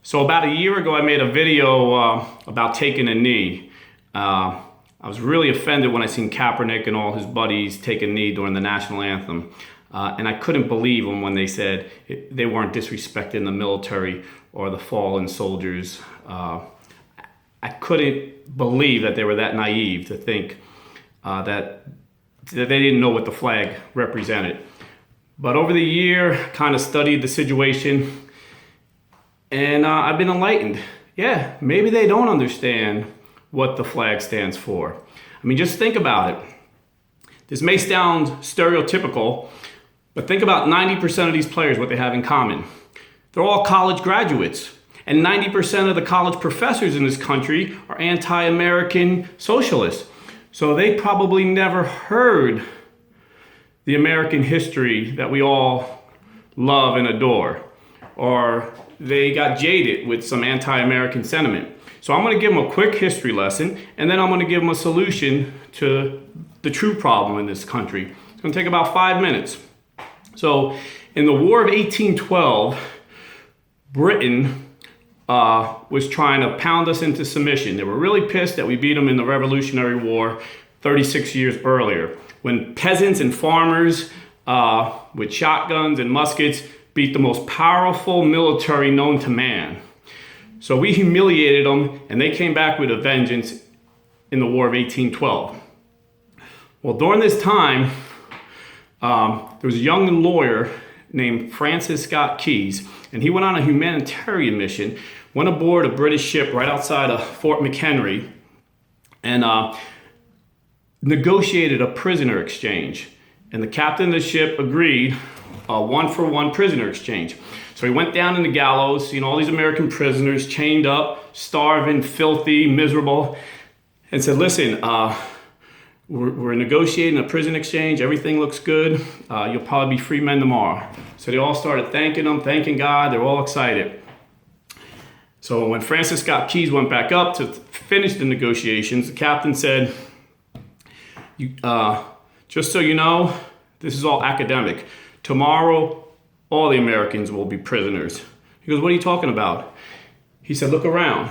So about a year ago, I made a video about taking a knee. I was really offended when I seen Kaepernick and all his buddies take a knee during the national anthem. And I couldn't believe them when they said they weren't disrespecting the military or the fallen soldiers. I couldn't believe that they were that naive to think that they didn't know what the flag represented. But over the year, kind of studied the situation, and I've been enlightened. Yeah, maybe they don't understand what the flag stands for. I mean, just think about it. This may sound stereotypical, but think about 90% of these players, what they have in common. They're all college graduates, and 90% of the college professors in this country are anti-American socialists. So they probably never heard the American history that we all love and adore, or they got jaded with some anti-American sentiment. So I'm going to give them a quick history lesson, and then I'm going to give them a solution to the true problem in this country. It's going to take about 5 minutes. So in the War of 1812, Britain was trying to pound us into submission. They were really pissed that we beat them in the Revolutionary War 36 years earlier, when peasants and farmers with shotguns and muskets beat the most powerful military known to man. So we humiliated them, and they came back with a vengeance in the War of 1812. Well, during this time, there was a young lawyer named Francis Scott Key, and he went on a humanitarian mission, went aboard a British ship right outside of Fort McHenry, and negotiated a prisoner exchange. And the captain of the ship agreed a 1-for-1 prisoner exchange. So he went down in the gallows, seen all these American prisoners chained up, starving, filthy, miserable, and said, listen, we're negotiating a prison exchange. Everything looks good. You'll probably be free men tomorrow. So they all started thanking him, thanking God. They were all excited. So when Francis Scott Key went back up to finish the negotiations, the captain said, just so you know, this is all academic. Tomorrow, all the Americans will be prisoners. He goes, what are you talking about? He said, look around.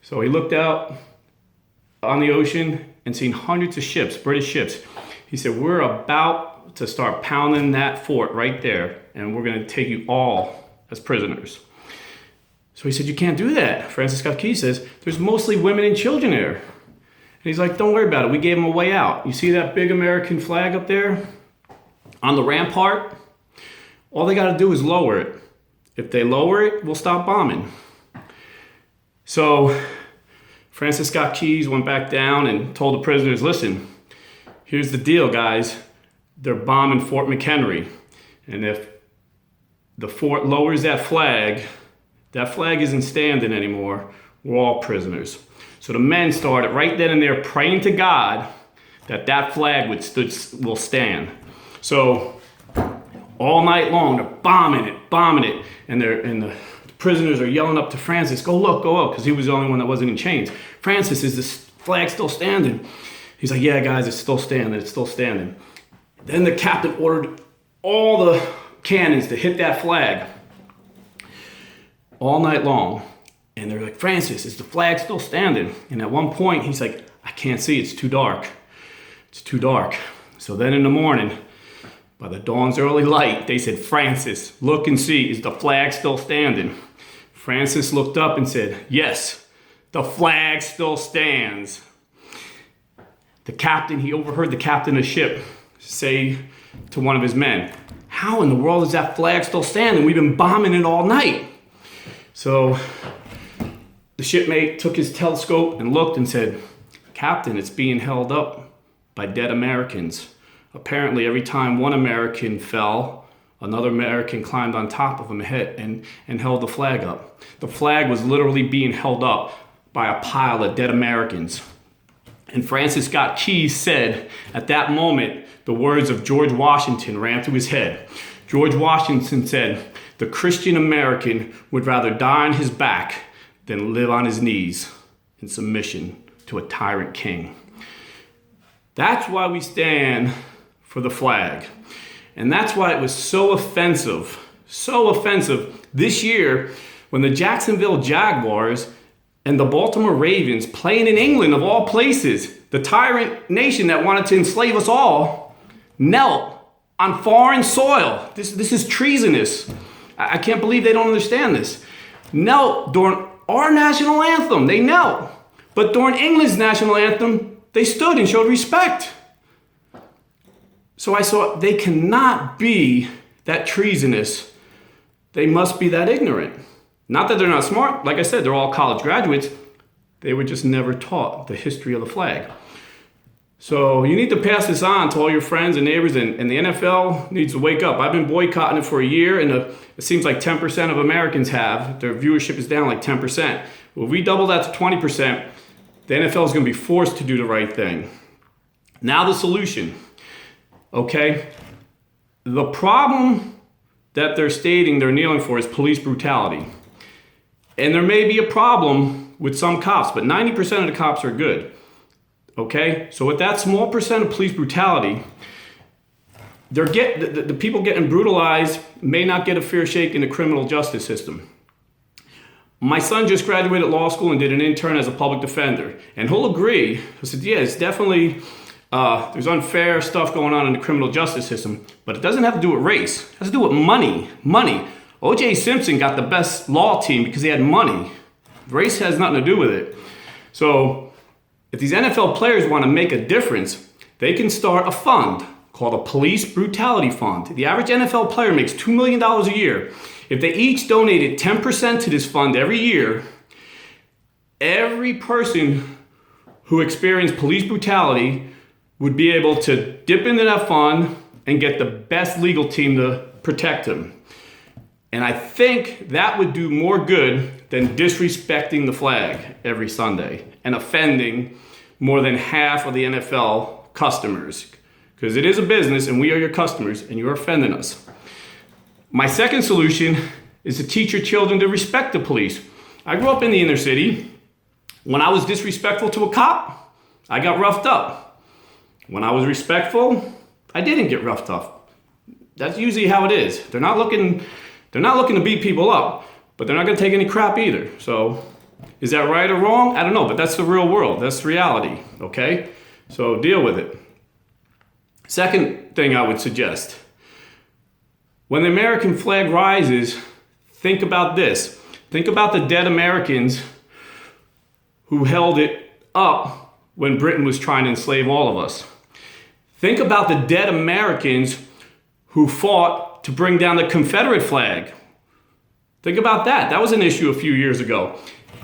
So he looked out on the ocean and seen hundreds of ships, British ships. He said, we're about to start pounding that fort right there, and we're going to take you all as prisoners. So he said, you can't do that. Francis Scott Key says, there's mostly women and children there. And he's like, don't worry about it. We gave them a way out. You see that big American flag up there on the rampart? All they got to do is lower it. If they lower it, we'll stop bombing. So Francis Scott Key went back down and told the prisoners, listen, here's the deal, guys. They're bombing Fort McHenry. And if the fort lowers that flag isn't standing anymore. We're all prisoners. So the men started right then and there praying to God that flag will stand. So all night long, they're bombing it. And the prisoners are yelling up to Francis, go look, because he was the only one that wasn't in chains. Francis, is this flag still standing? He's like, yeah, guys, it's still standing. Then the captain ordered all the cannons to hit that flag all night long. And they're like, Francis, is the flag still standing? And at one point, he's like, I can't see, it's too dark. So then in the morning, by the dawn's early light, they said, Francis, look and see, is the flag still standing? Francis looked up and said, yes, the flag still stands. He overheard the captain of the ship say to one of his men, how in the world is that flag still standing? We've been bombing it all night. So the shipmate took his telescope and looked and said, Captain, it's being held up by dead Americans. Apparently, every time one American fell, another American climbed on top of him and held the flag up. The flag was literally being held up by a pile of dead Americans. And Francis Scott Key said, at that moment, the words of George Washington ran through his head. George Washington said, the Christian American would rather die on his back than live on his knees in submission to a tyrant king. That's why we stand for the flag. And that's why it was so offensive this year when the Jacksonville Jaguars and the Baltimore Ravens, playing in England of all places, the tyrant nation that wanted to enslave us all, knelt on foreign soil. This is treasonous. I can't believe they don't understand this. Knelt during our national anthem. They knelt. But during England's national anthem, they stood and showed respect. So I saw they cannot be that treasonous. They must be that ignorant. Not that they're not smart. Like I said, they're all college graduates. They were just never taught the history of the flag. So you need to pass this on to all your friends and neighbors, and the NFL needs to wake up. I've been boycotting it for a year, and it seems like 10% of Americans have. Their viewership is down like 10%. Well, if we double that to 20%, the NFL is going to be forced to do the right thing. Now the solution, okay? The problem that they're stating they're kneeling for is police brutality. And there may be a problem with some cops, but 90% of the cops are good. Okay? So with that small percent of police brutality, the people getting brutalized may not get a fair shake in the criminal justice system. My son just graduated law school and did an intern as a public defender. And he'll agree. He said, yeah, it's definitely, there's unfair stuff going on in the criminal justice system, but it doesn't have to do with race. It has to do with money. Money. O.J. Simpson got the best law team because he had money. Race has nothing to do with it. So if these NFL players want to make a difference, they can start a fund called a police brutality fund. The average NFL player makes $2 million a year. If they each donated 10% to this fund every year, every person who experienced police brutality would be able to dip into that fund and get the best legal team to protect them. And I think that would do more good than disrespecting the flag every Sunday and offending more than half of the NFL customers. Because it is a business and we are your customers and you're offending us. My second solution is to teach your children to respect the police. I grew up in the inner city. When I was disrespectful to a cop, I got roughed up. When I was respectful, I didn't get roughed up. That's usually how it is. They're not looking to beat people up, but they're not going to take any crap either. So is that right or wrong? I don't know, but that's the real world. That's reality, okay? So deal with it. Second thing I would suggest, when the American flag rises, think about this. Think about the dead Americans who held it up when Britain was trying to enslave all of us. Think about the dead Americans who fought to bring down the Confederate flag. Think about that. That was an issue a few years ago.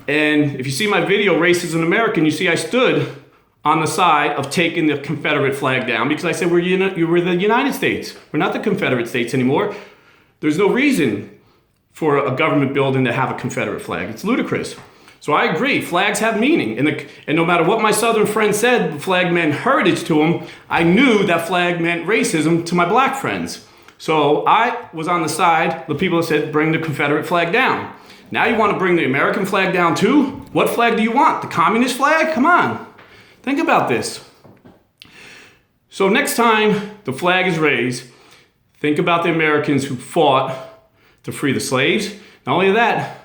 And if you see my video, Racism American, you see I stood on the side of taking the Confederate flag down because I said we're the United States. We're not the Confederate States anymore. There's no reason for a government building to have a Confederate flag. It's ludicrous. So I agree, flags have meaning. And no matter what my Southern friends said, the flag meant heritage to them, I knew that flag meant racism to my black friends. So I was on the side, the people that said, bring the Confederate flag down. Now you want to bring the American flag down too? What flag do you want? The communist flag? Come on. Think about this. So next time the flag is raised, think about the Americans who fought to free the slaves. Not only that,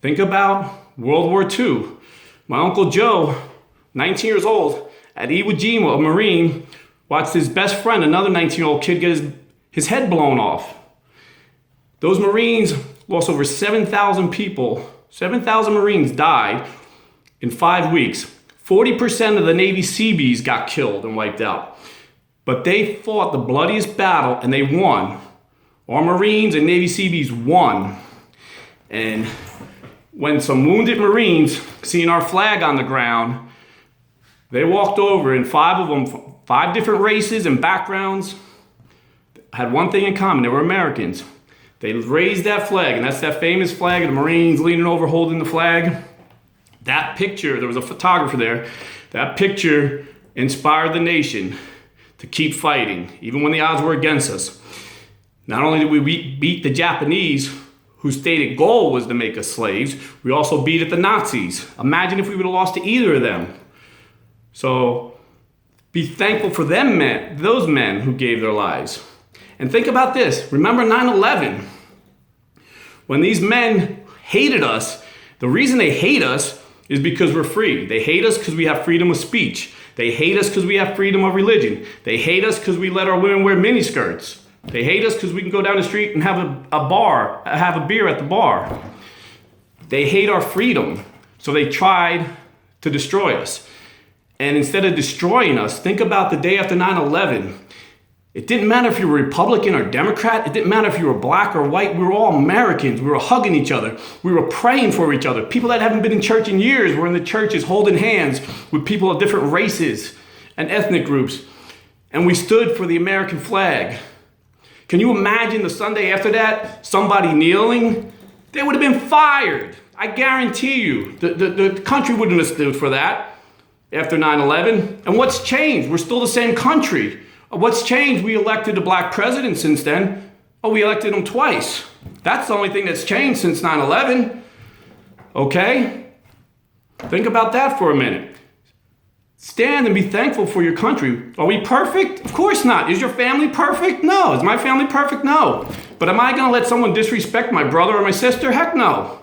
think about World War II. My Uncle Joe, 19 years old, at Iwo Jima, a Marine, watched his best friend, another 19-year-old kid, get his head blown off. Those Marines lost over 7,000 people. 7,000 Marines died in 5 weeks. 40% of the Navy Seabees got killed and wiped out. But they fought the bloodiest battle and they won. Our Marines and Navy Seabees won. And when some wounded Marines seen our flag on the ground, they walked over, and 5 of them, 5 different races and backgrounds, had one thing in common. They were Americans. They raised that flag, and that's that famous flag of the Marines leaning over holding the flag. That picture, there was a photographer there, that picture inspired the nation to keep fighting, even when the odds were against us. Not only did we beat the Japanese, whose stated goal was to make us slaves, we also beat the Nazis. Imagine if we would have lost to either of them. So be thankful for them men, those men who gave their lives. And think about this. Remember 9/11? When these men hated us. The reason they hate us is because we're free. They hate us because we have freedom of speech. They hate us because we have freedom of religion. They hate us because we let our women wear miniskirts. They hate us because we can go down the street and have have a beer at the bar. They hate our freedom, so they tried to destroy us. And instead of destroying us, think about the day after 9/11. It didn't matter if you were Republican or Democrat. It didn't matter if you were black or white. We were all Americans. We were hugging each other. We were praying for each other. People that haven't been in church in years were in the churches holding hands with people of different races and ethnic groups. And we stood for the American flag. Can you imagine the Sunday after that, somebody kneeling? They would have been fired. I guarantee you. The country wouldn't have stood for that after 9/11. And what's changed? We're still the same country. What's changed? We elected a black president since then. Oh, we elected him twice. That's the only thing that's changed since 9/11. Okay? Think about that for a minute. Stand and be thankful for your country. Are we perfect? Of course not. Is your family perfect? No. Is my family perfect? No. But am I going to let someone disrespect my brother or my sister? Heck no.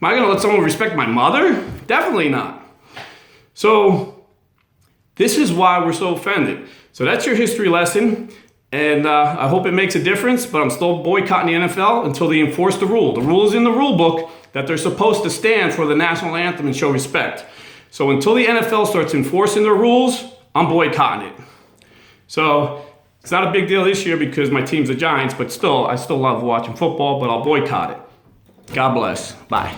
Am I going to let someone respect my mother? Definitely not. So this is why we're so offended. So that's your history lesson, and I hope it makes a difference, but I'm still boycotting the NFL until they enforce the rule. The rule is in the rule book that they're supposed to stand for the national anthem and show respect. So until the NFL starts enforcing their rules, I'm boycotting it. So it's not a big deal this year because my team's the Giants, but still, I still love watching football, but I'll boycott it. God bless. Bye.